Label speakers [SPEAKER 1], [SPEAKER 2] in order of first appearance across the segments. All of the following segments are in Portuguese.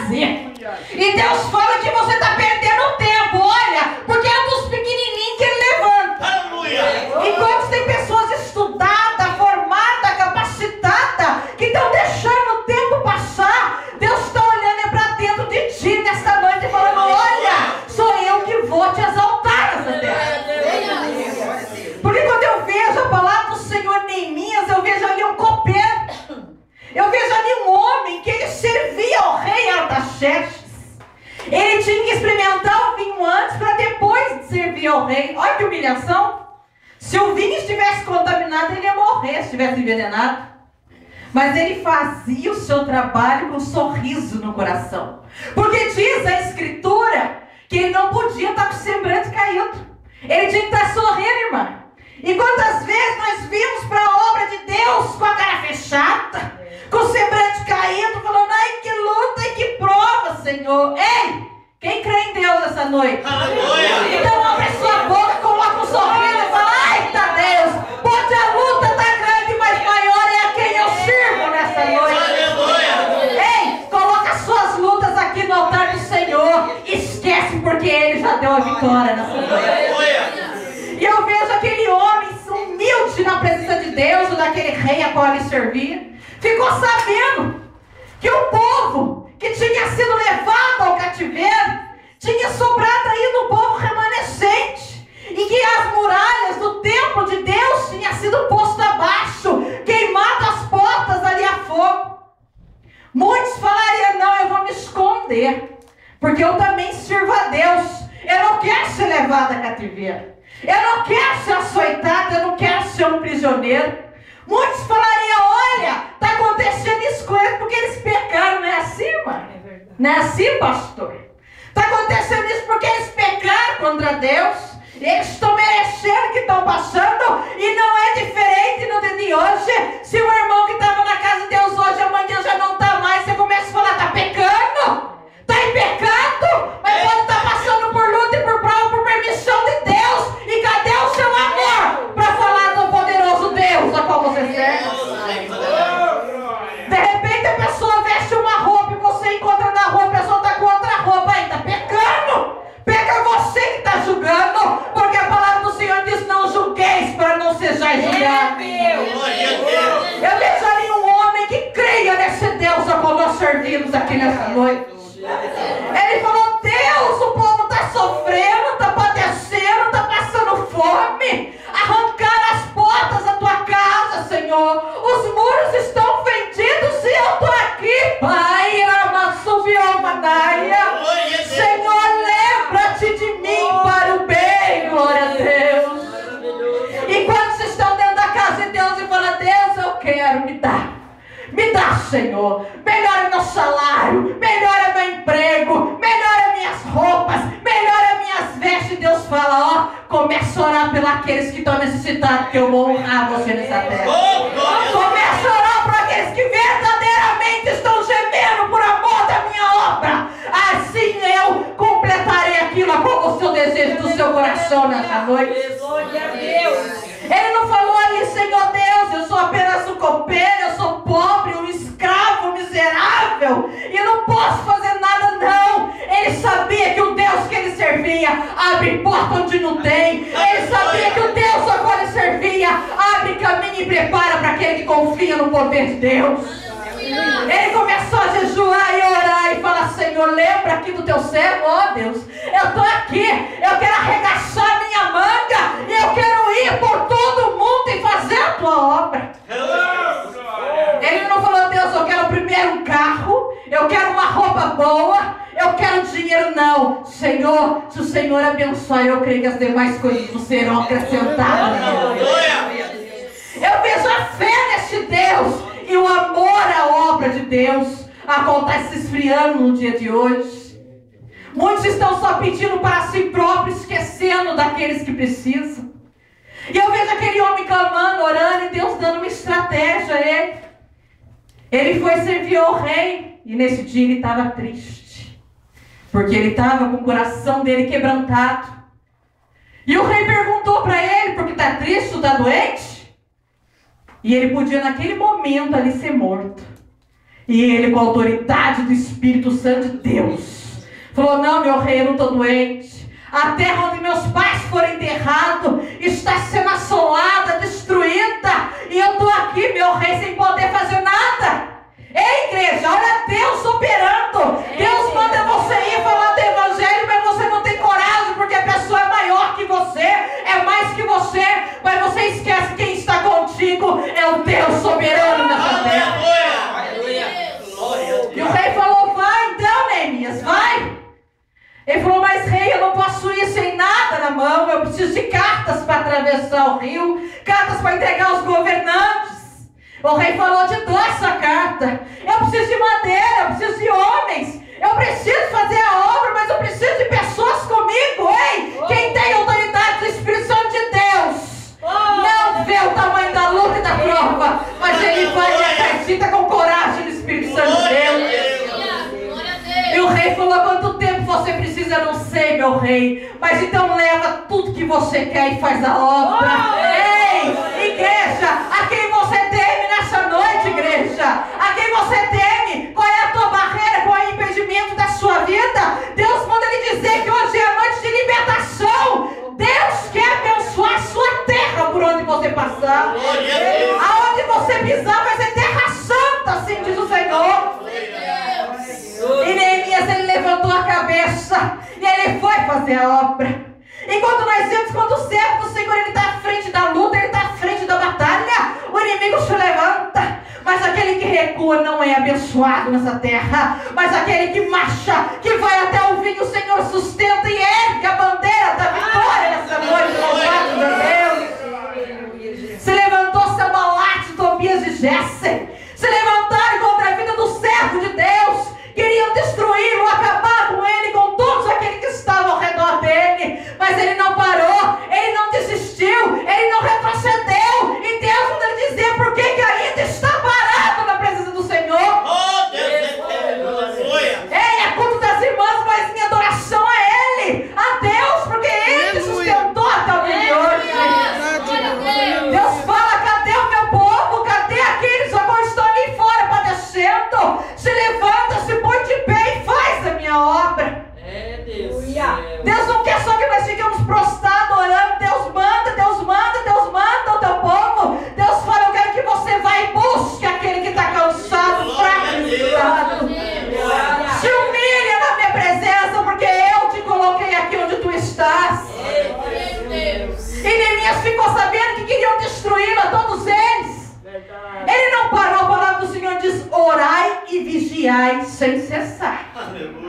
[SPEAKER 1] fazer. E Deus fala que você está perdendo tempo, olha, porque é um dos pequenininhos que Ele levanta.
[SPEAKER 2] Aleluia.
[SPEAKER 1] Enquanto tem pessoas estudadas, formadas, capacitadas, que estão deixando o tempo passar, Deus está olhando para dentro de ti nesta noite e falando: olha, sou eu que vou te exaltar nessa terra. Porque quando eu vejo a palavra do Senhor em Neemias, eu vejo ali um copeiro. Eu vejo ali um homem que ele servia ao rei Artaxerxes. Ele tinha que experimentar o vinho antes para depois servir ao rei. Olha que humilhação. Se o vinho estivesse contaminado, ele ia morrer se estivesse envenenado. Mas ele fazia o seu trabalho com um sorriso no coração. Porque diz a Escritura que ele não podia estar com o semblante caído. Ele tinha que estar sorrindo, irmã. E quantas vezes nós vimos para a obra de Deus com a cara fechada, com o semblante caído, falando: ai, que luta e que prova, Senhor. Ei, quem crê em Deus essa noite?
[SPEAKER 2] Aleluia.
[SPEAKER 1] Então abre sua boca, coloca um sorriso e fala: ai, tá Deus, pode a luta tá grande, mas maior é a quem eu sirvo nessa noite.
[SPEAKER 2] Aleluia.
[SPEAKER 1] Ei, coloca suas lutas aqui no altar do Senhor. Esquece, porque Ele já deu a vitória nessa noite.
[SPEAKER 2] Aleluia.
[SPEAKER 1] E eu vejo aquele homem humilde na presença de Deus, ou daquele rei a qual ele servia, ficou sabendo que o povo que tinha sido levado ao cativeiro tinha sobrado aí no povo remanescente, e que as muralhas do templo de Deus tinham sido postas abaixo, queimado as portas ali a fogo. Muitos falariam: não, eu vou me esconder, porque eu também sirvo a Deus. Eu não quero ser levado a cativeiro. Eu não quero ser açoitado, eu não quero ser um prisioneiro. Muitos falariam: olha, está acontecendo isso com eles porque eles pecaram. Não é assim, mãe? Não é assim, pastor? Está acontecendo isso porque eles pecaram contra Deus. Eles estão merecendo o que estão passando. E não é diferente no dia de hoje. Se o irmão que estava na casa de Deus hoje, amanhã já não está mais, você começa a falar: está pecando? Está em pecado? Mas pode estar passando por luta e por prova, por permissão de Deus. E cadê o seu amor para falar do poderoso Deus a qual você serve? De repente a pessoa veste uma roupa e você encontra na roupa, a pessoa está com outra roupa. Aí está pecando. Pega você que está julgando, porque a palavra do Senhor diz: não julgueis para não sejais julgados. Eu vejo ali um homem que creia nesse Deus a qual nós servimos aqui nessa noite. Ele falou: Deus, o povo está sofrendo, está padecendo, está passando fome. Arrancaram as portas da tua casa, Senhor. Os muros estão fendidos e eu estou aqui, Pai. Senhor, lembra-te de mim para o bem, glória a Deus. E quando vocês estão dentro da casa de Deus e falam: Deus, eu quero, me dá, Senhor, melhora meu salário, melhora meu emprego, melhora minhas roupas, melhora minhas vestes. Deus fala: ó, começa a orar pelos aqueles que estão necessitados, que eu vou honrar você nessa terra. Começa a orar por aqueles que verdadeiramente estão gemendo por amor da minha obra. Assim eu completarei aquilo a qual o seu desejo do seu coração nessa noite. Ele não falou ali: Senhor Deus, eu sou apenas um copeiro, eu sou pobre, um escravo miserável, e eu não posso fazer nada, não. Ele sabia que o Deus que ele servia abre porta onde não tem. Ele sabia que o Deus a qual ele servia abre caminho e prepara para aquele que confia no poder de Deus. Ele começou a jejuar e orar e falar: Senhor, lembra aqui do teu servo, ó Deus. Eu estou aqui, eu quero arregaçar minha manga, e eu quero ir por todo mundo e fazer a tua obra. Ele não falou: Deus, eu quero primeiro um carro, eu quero uma roupa boa, eu quero dinheiro. Não, Senhor, se o Senhor abençoar, eu creio que as demais coisas não serão acrescentadas. Eu vejo a fé nesse Deus e o amor à obra de Deus, a qual está se esfriando no dia de hoje. Muitos estão só pedindo para si próprios, esquecendo daqueles que precisam. E eu vejo aquele homem clamando, orando, e Deus dando uma estratégia a ele. Ele foi servir ao rei, e nesse dia ele estava triste, porque ele estava com o coração dele quebrantado. E o rei perguntou para ele: porque está triste, está doente? E ele podia naquele momento ali ser morto. E ele, com a autoridade do Espírito Santo de Deus, falou: não, meu rei, eu não estou doente. A terra onde meus pais foram enterrados está sendo assolada, destruída. E eu estou aqui, meu rei, sem poder fazer nada. Ei, igreja, olha Deus operando. Deus manda você ir falar do evangelho, mas você não tem coragem, porque a pessoa é maior que você, é mais que você. Mas você esquece quem está contigo é o Deus soberano nessa terra. E o rei falou: vai então, Neemias, vai. Ele falou: mas rei, eu não posso ir sem nada na mão. Eu preciso de cartas para atravessar o rio, cartas para entregar aos governantes. O rei falou: te dou essa carta. Eu preciso de madeira, eu preciso de homens. Eu preciso fazer a obra, mas eu preciso de pessoas comigo. Ei, quem tem autoridade do Espírito Santo de Deus não vê o tamanho da luta e da prova, mas ele vai e acredita com coragem no Espírito Santo de Deus. E o rei falou: quanto tempo você precisa? Eu não sei, meu rei. Mas então leva tudo que você quer e faz a obra. Ei, igreja, a quem você teme nessa noite, igreja? A quem você teme? Qual é a tua barreira? Qual é o impedimento da sua vida? Deus manda lhe dizer que hoje é a noite de libertação. Deus quer abençoar a sua terra por onde você passar. Aonde você pisar vai ser terra santa, assim diz o Senhor. E Neemias, ele levantou a cabeça e ele foi fazer a obra. E quando nós vemos, quando o servo do Senhor, ele está à frente da luta, ele está à frente da batalha, o inimigo se levanta. Mas aquele que recua não é abençoado nessa terra. Mas aquele que marcha, que vai até o fim, o Senhor sustenta e ergue a bandeira da vitória nessa noite. Louvado de Deus. Se levantou Sambalate, Tobias e Gessem. Se levantaram contra a vida do servo de Deus. Queriam destruí-lo, acabar com ele, com todos aqueles que estavam ao redor dele. Mas ele não parou, ele não desistiu, ele não retrocedeu. E Deus manda lhe dizer por que ainda está parado na presença do Senhor.
[SPEAKER 2] Oh, Deus,
[SPEAKER 1] ei, é culto das irmãs, mas em adoração a Ele, a Deus, porque Ele te sustentou até o dia de hoje. Deus fala: cadê o meu povo? Cadê aqueles que estão ali fora padecendo? Se levanta, se põe de pé e faz a minha obra. Deus não quer só que nós fiquemos prostrados orando. Deus manda, Deus manda, Deus manda o teu povo. Deus fala: eu quero que você vá e busque aquele que está cansado, fraco, necessitado. Se humilha na minha presença, porque eu te coloquei aqui onde tu estás. E Neemias ficou sabendo que queriam destruí-lo a todos eles. Ele não parou. A palavra do Senhor diz: orai e vigiai sem cessar.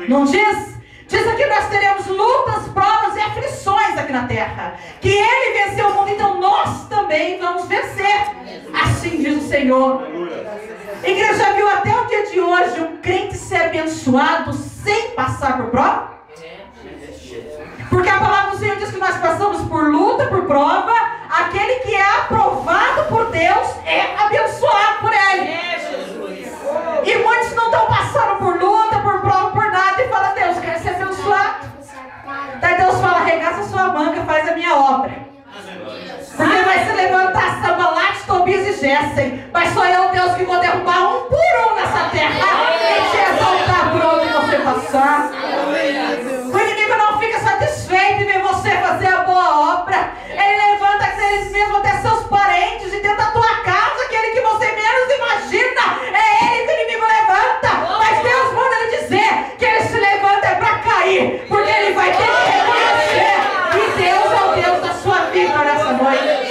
[SPEAKER 1] Não diz? Diz aqui: nós teremos lutas, provas e aflições aqui na terra. Que Ele venceu o mundo, então nós também vamos vencer. Assim diz o Senhor. A igreja já viu até o dia de hoje um crente ser abençoado sem passar por prova? Porque a palavra do Senhor diz que nós passamos por luta, por prova. Aquele que é aprovado por Deus é abençoado por Ele. E muitos não estão passando por luta, por prova, por nada, e falam: Deus, eu quero ser abençoado. Daí Deus fala: arregaça sua manga, faz a minha obra. Porque vai se levantar Sambalate, Tobias e Gessem. Mas sou eu, Deus, que vou derrubar um por um nessa terra e te exaltar por onde você passar. O inimigo não fica satisfeito em ver você fazer a boa obra. Ele levanta aqueles mesmos, até seus parentes, e dentro da tua casa, aquele que você menos imagina, é ele que o inimigo levanta. Mas Deus manda lhe dizer que ele se levanta é para cair, porque ele vai ter que reconhecer que Deus é o Deus da sua vida nessa noite.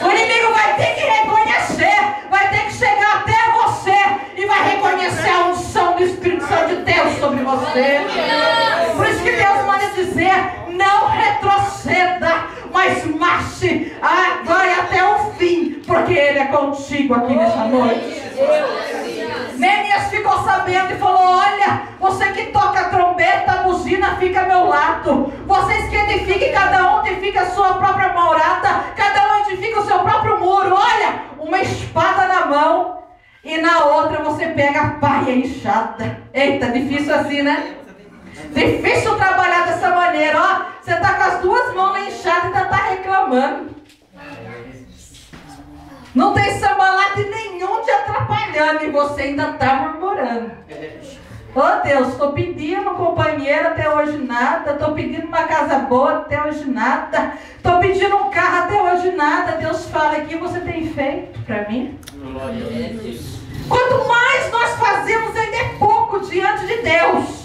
[SPEAKER 1] O inimigo vai ter que reconhecer, vai ter que chegar até você e vai reconhecer a unção do Espírito Santo de Deus sobre você. Por isso que Deus manda dizer: não retroceda, mas marche, vai até o fim, porque Ele é contigo aqui nessa noite. Neemias ficou sabendo e falou: olha, você que toca a trombeta, a buzina, fica ao meu lado. Vocês que edifiquem, cada um edifica a sua própria morada, cada um edifica o seu próprio muro. Olha, uma espada na mão e na outra você pega a pá e a enxada. Eita, difícil assim, né? Difícil trabalhar dessa maneira, ó. Você está com as duas mãos na enxada e ainda está reclamando. Não tem sambalate nenhum te atrapalhando e você ainda está murmurando. Oh Deus, estou pedindo um companheiro, até hoje nada. Estou pedindo uma casa boa, até hoje nada. Estou pedindo um carro, até hoje nada. Deus fala aqui, você tem feito para mim? Quanto mais nós fazemos, ainda é pouco diante de Deus.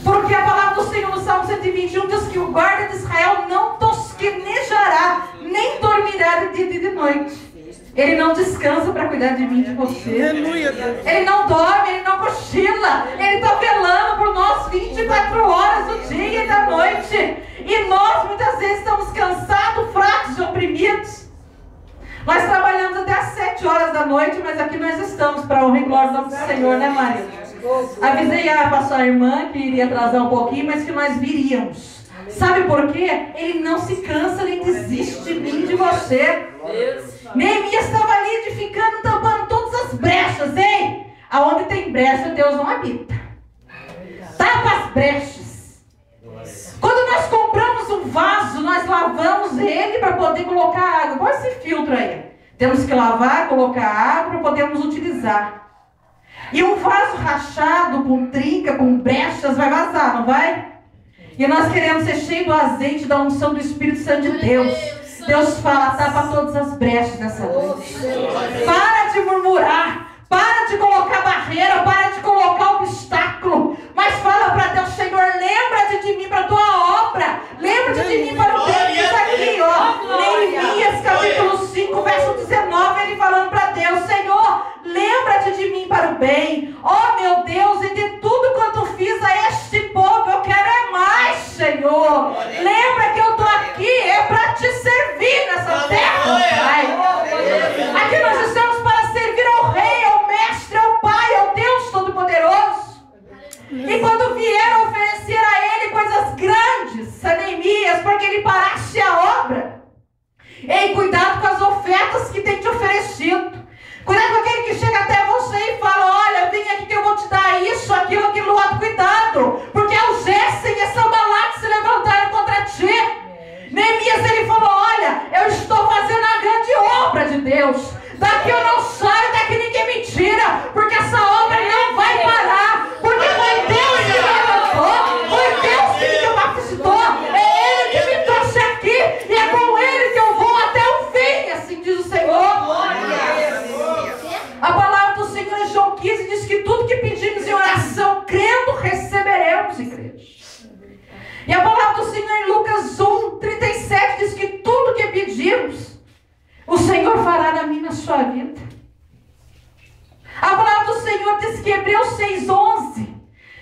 [SPEAKER 1] Porque a palavra do Senhor no Salmo 121 diz que o guarda de Israel não tosquenejará, nem dormirá de dia e de noite. Ele não descansa para cuidar de mim e de você. Ele não dorme, ele não cochila. Ele está velando por nós 24 horas do dia e da noite. E nós muitas vezes estamos cansados, fracos e oprimidos. Nós trabalhamos até às 7 horas da noite, mas aqui nós estamos para honra e glória do nome do Senhor, né, Maria? Avisei a pastora irmã que iria atrasar um pouquinho, mas que nós viríamos. Sabe por quê? Ele não se cansa nem desiste de mim e de você. Neemias estava ali edificando, tampando todas as brechas. Ei, aonde tem brecha, Deus não habita. Tapa as brechas. Quando nós compramos um vaso, nós lavamos ele para poder colocar água. Qual esse filtro aí? Temos que lavar, colocar água para podermos utilizar. E um vaso rachado, com trinca, com brechas, vai vazar, não vai? E nós queremos ser cheios do azeite, da unção do Espírito Santo de Deus. Deus fala, tapa todas as brechas nessa noite. Para de murmurar. Para de colocar barreira. Para de colocar obstáculo. Mas fala para Deus, Senhor, lembra-te de mim para a tua obra. Lembra-te de mim para o bem. Diz aqui, ó. Neemias, capítulo 5, verso 19. Ele falando para Deus, Senhor, lembra-te de mim para o bem. Ó meu Deus, e de tudo quanto fiz a este povo, eu quero é mais, Senhor. Lembra que eu estou aqui, é para te servir nessa terra, Pai. Aqui nós estamos para servir ao Rei, ao Mestre, ao Pai, ao Deus Todo-Poderoso. E quando vieram oferecer a Ele coisas grandes, a Neemias, para que Ele parasse a obra. Ei, cuidado com as ofertas que tem te oferecido. Cuidado com aquele que chega até você e fala, olha, vem aqui que eu vou te dar isso, aquilo, aquilo outro. Cuidado, porque é o Gessem e Sambalate se levantaram contra ti. Neemias, ele falou, olha, eu estou fazendo a grande obra de Deus. Daqui eu não saio, daqui ninguém me tira, porque essa obra não vai parar. Porque foi Deus que me levantou, foi Deus que me capacitou, é Ele que me trouxe aqui, e é com Ele que eu vou até o fim, assim diz o Senhor. A palavra do Senhor em João 15 diz que tudo que pedimos em oração, crendo, receberemos, igreja. E a palavra do Senhor em Lucas 1:37 diz que tudo que pedimos, o Senhor fará na minha e na sua vida. A palavra do Senhor diz que Hebreus 6:11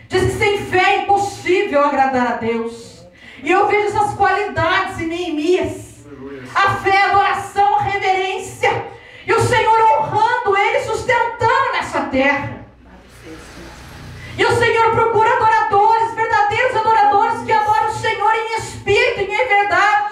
[SPEAKER 1] diz que sem fé é impossível agradar a Deus. E eu vejo essas qualidades em Neemias. A fé, a adoração, a reverência. E o Senhor honrando Ele, sustentando nessa terra. E o Senhor procura adoradores, verdadeiros adoradores que adoram o Senhor em espírito e em verdade.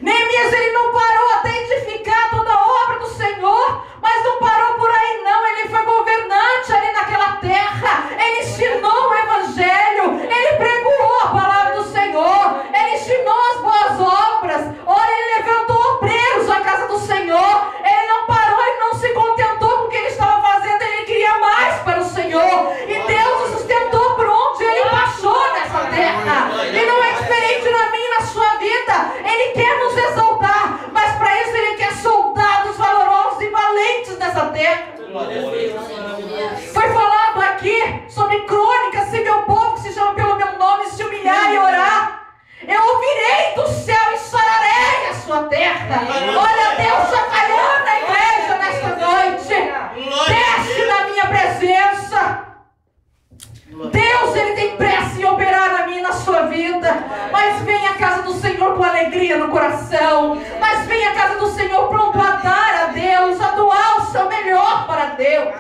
[SPEAKER 1] Neemias, ele não parou até edificar toda a obra do Senhor, mas não parou por aí não. Ele foi governante ali naquela terra. Ele ensinou o Evangelho. Ele pregou a palavra do Senhor. Ele ensinou as boas obras. Olha, ele levantou obreiros à casa do Senhor. Ele não parou, ele não se contentou com o que ele estava fazendo. Ele queria mais para o Senhor. E Deus o sustentou por onde ele passou nessa terra. E não é diferente na minha e na sua vida. Ele quer nos exaltar, mas para isso Ele quer soldados valorosos e valentes nessa terra. Foi falado aqui sobre crônicas, se meu povo que se chama pelo meu nome se humilhar e orar, eu ouvirei do céu e sararei a sua terra. Olha Deus chacoalhando a igreja nesta noite. Desce na minha presença. Deus, Ele tem pressa em operar na minha e na sua vida. Mas vem à casa do Senhor com alegria no coração. Mas vem à casa do Senhor pronto a dar a Deus, a doar o seu melhor para Deus.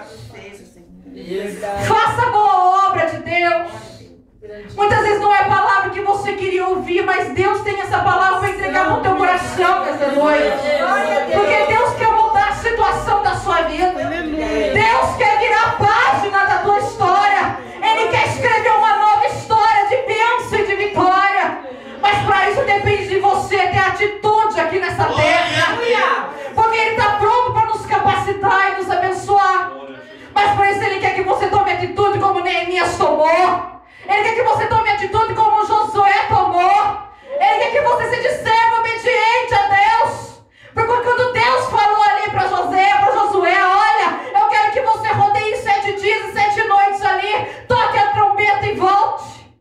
[SPEAKER 1] Faça a boa obra de Deus. Muitas vezes não é a palavra que você queria ouvir, mas Deus tem essa palavra para entregar no teu coração nessa noite. Porque Deus quer mudar a situação da sua vida. Deus quer virar a página da tua história. Ele quer escrever uma nova história de bênção e de vitória. Mas para isso depende de você ter atitude aqui nessa terra. Porque Ele está pronto tomou. Ele quer que você tome atitude como Josué tomou. Ele quer que você seja servo obediente a Deus. Porque quando Deus falou ali para Josué, olha, eu quero que você rodeie 7 dias e 7 noites ali, toque a trombeta e volte.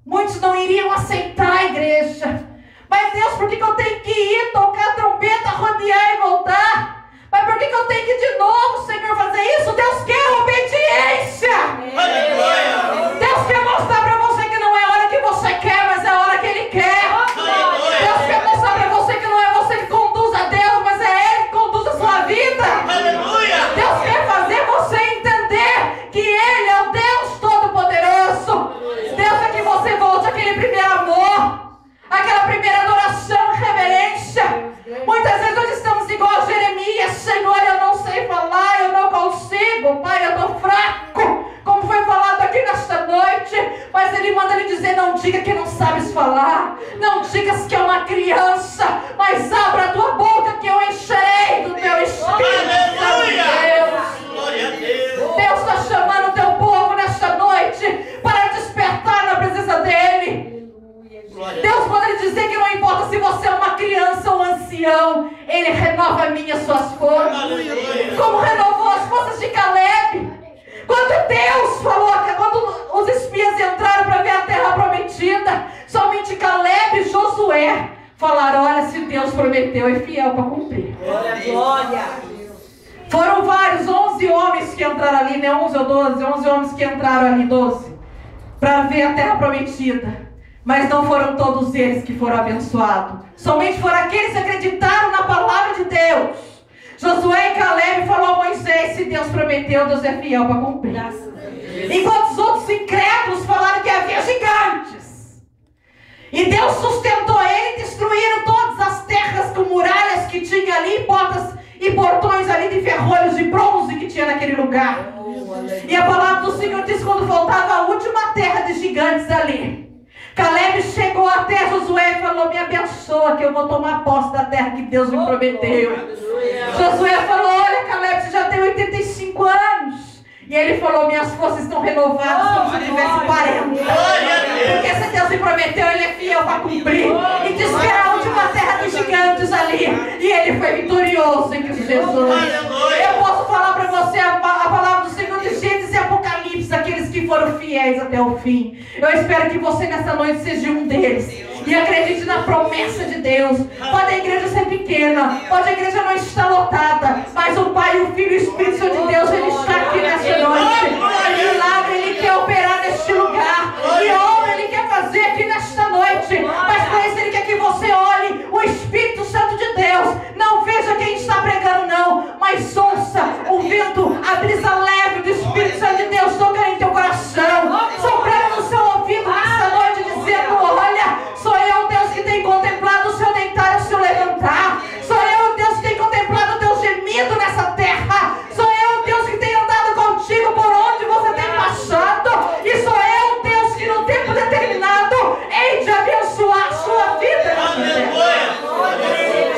[SPEAKER 1] Muitos não iriam aceitar a igreja. Mas Deus, por que eu tenho que ir, tocar a trombeta, rodear e voltar? Mas por que eu tenho que de novo, Senhor, fazer isso? Deus quer obediência.
[SPEAKER 2] Aleluia.
[SPEAKER 1] Deus quer mostrar para você que não é a hora que você quer, mas é a hora que Ele quer.
[SPEAKER 2] Aleluia.
[SPEAKER 1] Deus quer mostrar para você que não é você que conduz a Deus, mas é Ele que conduz a sua vida.
[SPEAKER 2] Aleluia.
[SPEAKER 1] Deus quer fazer você entender que Ele é o Deus Todo-Poderoso. Deus quer que você volte àquele primeiro amor, aquela primeira adoração e reverência. Muitas vezes nós estamos igual a Jeremias: Senhor, eu não sei falar, eu não consigo, Pai, eu estou fraco, como foi falado aqui nesta noite. Mas Ele manda lhe dizer: não diga que não sabes falar, não digas que é uma criança, mas abra a tua boca que eu encherei do teu Espírito.
[SPEAKER 2] Aleluia.
[SPEAKER 1] Deus,
[SPEAKER 2] Glória a Deus.
[SPEAKER 1] Deus está chamando o teu povo nesta noite para despertar na presença dEle. Deus manda lhe dizer que não importa se você é uma criança ou um ancião, Ele renova a minha as suas forças.
[SPEAKER 2] Aleluia.
[SPEAKER 1] Como renovou as forças de Caleb. Quando Deus falou, quando os espias entraram para ver a terra prometida, somente Caleb e Josué falaram: olha, se Deus prometeu, é fiel para cumprir.
[SPEAKER 3] Glória.
[SPEAKER 1] Foram vários, 11 homens que entraram ali, né? 11 ou 12, 11 homens que entraram ali, 12, para ver a terra prometida. Mas não foram todos eles que foram abençoados. Somente foram aqueles que acreditaram na palavra de Deus. Josué e Caleb falaram a Moisés: se Deus prometeu, Deus é fiel para cumprir. Enquanto os outros incrédulos falaram que havia gigantes. E Deus sustentou ele, destruíram todas as terras com muralhas que tinha ali, portas e portões ali de ferrolhos de bronze que tinha naquele lugar. E a palavra do Senhor diz: quando faltava a última terra de gigantes ali, Caleb chegou até Josué e falou: me abençoa que eu vou tomar posse da terra que Deus me prometeu. Josué falou: olha, Caleb, você já tem 85 anos. E ele falou: minhas forças estão renovadas como se eu tivesse 40. Porque se Deus me prometeu, Ele é fiel para cumprir. E diz que era a última terra dos gigantes ali. E ele foi vitorioso em Cristo Jesus. Eu posso falar para você a palavra do Senhor de Gênesis e Apocalipse, aqueles que foram fiéis até o fim. Eu espero que você nessa noite seja um deles. E acredite na promessa de Deus. Pode a igreja ser pequena, pode a igreja não estar lotada, mas o Pai, o Filho e o Espírito Santo de Deus, Ele está aqui nessa noite. Milagre Ele quer operar neste lugar, e obra Ele quer fazer aqui nesta noite. Mas para isso Ele quer que você olhe o Espírito Santo de Deus. Não veja quem está pregando, não, mas ouça o vento, a brisa leve do Espírito Santo de Deus tocando em teu coração, soprando no seu ouvido nesta noite, dizendo: olha, sou eu, Deus, que tem contemplado o seu deitar e o seu levantar. Sou eu, Deus, que tem contemplado o teu gemido nessa terra. Sou eu, Deus, que tem andado contigo por onde você tem passado. E sou eu, Deus, que no tempo determinado hei de abençoar a sua vida.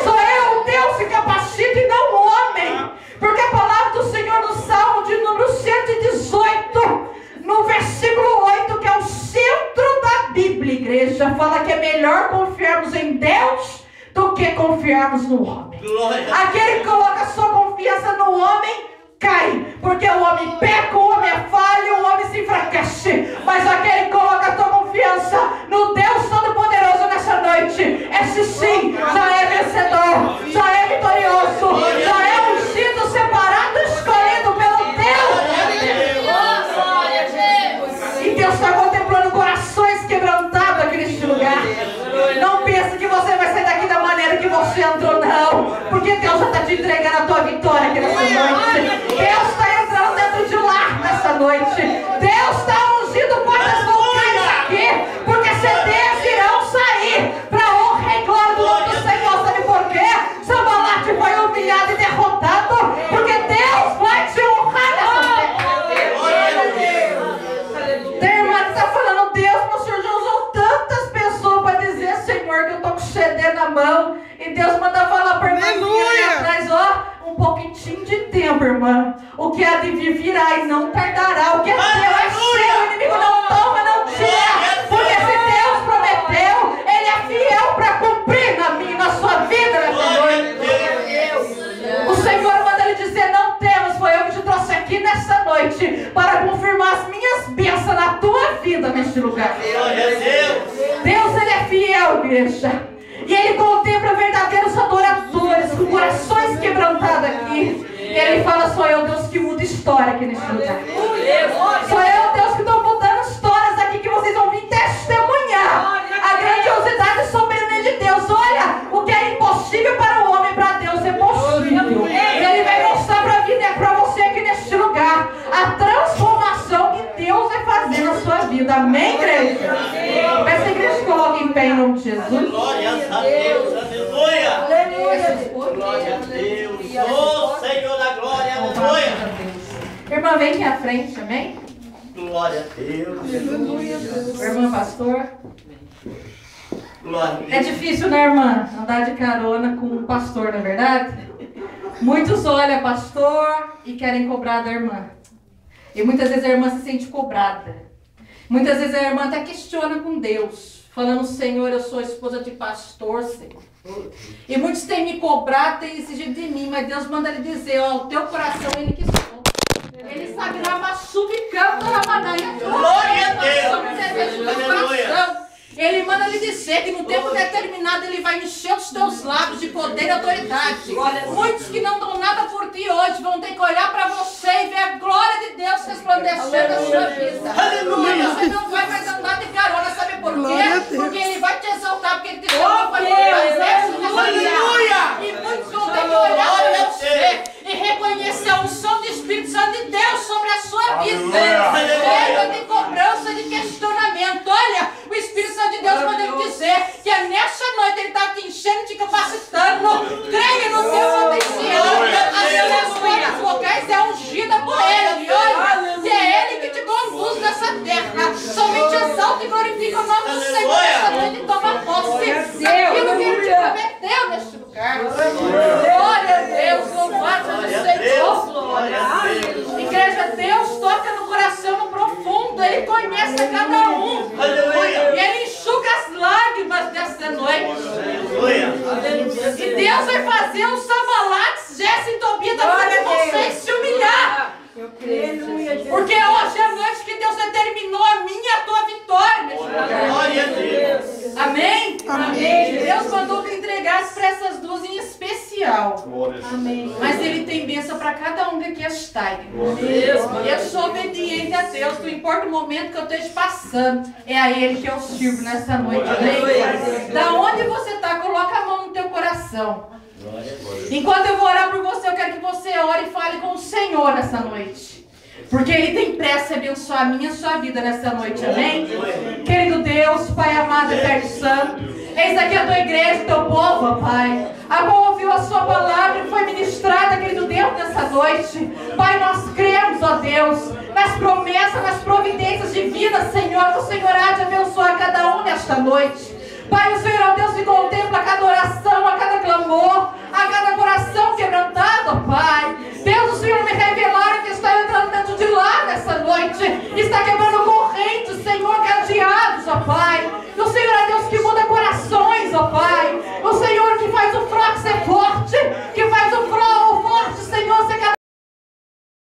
[SPEAKER 1] Sou eu, Deus, que capacita e não o homem. Porque a palavra do Senhor no Salmo de número 118, no versículo 8, que é o centro da Bíblia, igreja, fala que é melhor confiarmos em Deus do que confiarmos no homem. Aquele que coloca sua confiança no homem cai, porque o homem peca, o homem é falho, o homem se enfraquece. Mas aquele que coloca a sua confiança no Deus Todo-Poderoso nessa noite, esse sim já é vencedor, já é vitorioso, já é ungido, separado, escolhido pelo Deus. E Deus está contemplando corações quebrantados aqui neste lugar. Não pense que você vai sair daqui da maneira que você entrou, não. Porque Deus já está te entregando a tua vitória aqui nessa noite. Deus está entrando dentro de lá nessa noite. Deus está ungindo portas vocais aqui. Porque CDs irão sair para a honra e glória do nome do Senhor. Sabe por quê? Sambalate foi humilhado e derrotado. Porque Deus vai te honrar nessa terra. Tem irmã que está falando: Deus, meu Senhor já usou tantas pessoas para dizer, Senhor, que eu estou com CD na mão. E Deus manda falar para mim ali atrás: ó, um pouquinho de tempo, irmã. O que há de vir virá e não tardará. O que é teu é seu, o inimigo não neste lugar.
[SPEAKER 2] Glória a Deus.
[SPEAKER 1] Deus, Ele é fiel, igreja. E Ele contempla verdadeiros adoradores, com corações quebrantados aqui. E Ele fala, sou eu, Deus, que muda história aqui neste lugar. Sou eu, Deus, que estou mudando histórias aqui, que vocês vão vir testemunhar a grandiosidade e soberania de Deus. Olha, o que é impossível para o homem, para Deus é possível. E Ele vai mostrar para a vida, para você aqui neste lugar, a transformação que Deus vai fazer na sua vida. Amém, igreja? Essa igreja se coloca em pé em nome de Jesus.
[SPEAKER 2] Glória a Deus. Aleluia. Glória a Deus. Oh, Senhor da glória. Aleluia.
[SPEAKER 1] Irmã, vem aqui à frente, amém?
[SPEAKER 2] Glória a Deus.
[SPEAKER 1] Irmã pastor.
[SPEAKER 2] Glória a Deus.
[SPEAKER 1] É difícil, né, irmã? Andar de carona com um pastor, não é verdade? Muitos olham pastor e querem cobrar da irmã. E muitas vezes a irmã se sente cobrada. Muitas vezes a irmã até questiona com Deus, falando, Senhor, eu sou esposa de pastor, Senhor. E muitos têm me cobrado, têm exigido de mim, mas Deus manda lhe dizer, ó, o teu coração, Ele que sou. Ele sabe lá, mas subcanta a manaia.
[SPEAKER 2] Glória a Deus.
[SPEAKER 1] Aleluia. Ele manda lhe dizer que no tempo determinado Ele vai encher os teus lábios de poder e autoridade. Muitos que não dão nada por ti hoje vão ter que olhar para você e ver a glória de Deus resplandecer na sua vida.
[SPEAKER 2] Aleluia.
[SPEAKER 1] E você não vai mais andar de carona, sabe por quê? Porque Ele vai te exaltar, porque Ele te chamou para exército nessa vida. E muitos vão ter que olhar para você e reconhecer a unção do Espírito Santo de Deus sobre a sua vida. Chega de cobrança, de questionamento. Olha, o Espírito Santo de Deus pode dizer que é nessa noite Ele está te enchendo, te capacitando. Creia no teu potencial. As tuas cordas vocais é ungida por Ele. Olha, que é Ele que te conduz nessa terra. Somente exalta e glorifica o nome do Senhor nessa noite e toma posse daquilo que Ele te prometeu neste lugar. Glória a Deus, louvado seja o Senhor.
[SPEAKER 2] Glória a Deus.
[SPEAKER 1] Igreja, Deus toca no coração no profundo. Ele conhece a cada um.
[SPEAKER 2] Aleluia.
[SPEAKER 1] E Ele enxuga as lágrimas desta noite.
[SPEAKER 2] Aleluia.
[SPEAKER 1] E Deus vai fazer um Samalates, Jéssica e Tobias da vida de vocês se humilhar. Porque hoje é a noite que Deus determinou a minha e a tua vitória.
[SPEAKER 2] Glória a Deus.
[SPEAKER 1] Amém? Amém. Deus mandou que entregasse para essas duas em especial. Amém. Mas Ele tem bênção para cada um que aqui está. E eu sou obediente a Deus. Não importa o momento que eu esteja passando, é a Ele que eu sirvo nessa noite. Amém? Da onde você está, coloca a mão no teu coração. Enquanto eu vou orar por você, eu quero que você ore e fale com o Senhor nessa noite. Porque Ele tem pressa em abençoar a minha e a sua vida nessa noite, amém? Querido Deus, Pai amado, Eterno Santo, eis aqui a tua igreja, teu povo, ó Pai, a qual ouviu a sua palavra e foi ministrada, querido Deus, nessa noite. Pai, nós cremos, ó Deus, nas promessas, nas providências divinas, Senhor, que o Senhor há de abençoar cada um nesta noite. Pai, o Senhor é o Deus que contempla a cada oração, a cada clamor, a cada coração quebrantado, ó Pai. Deus, o Senhor me revelaram que está entrando dentro de lá nessa noite, está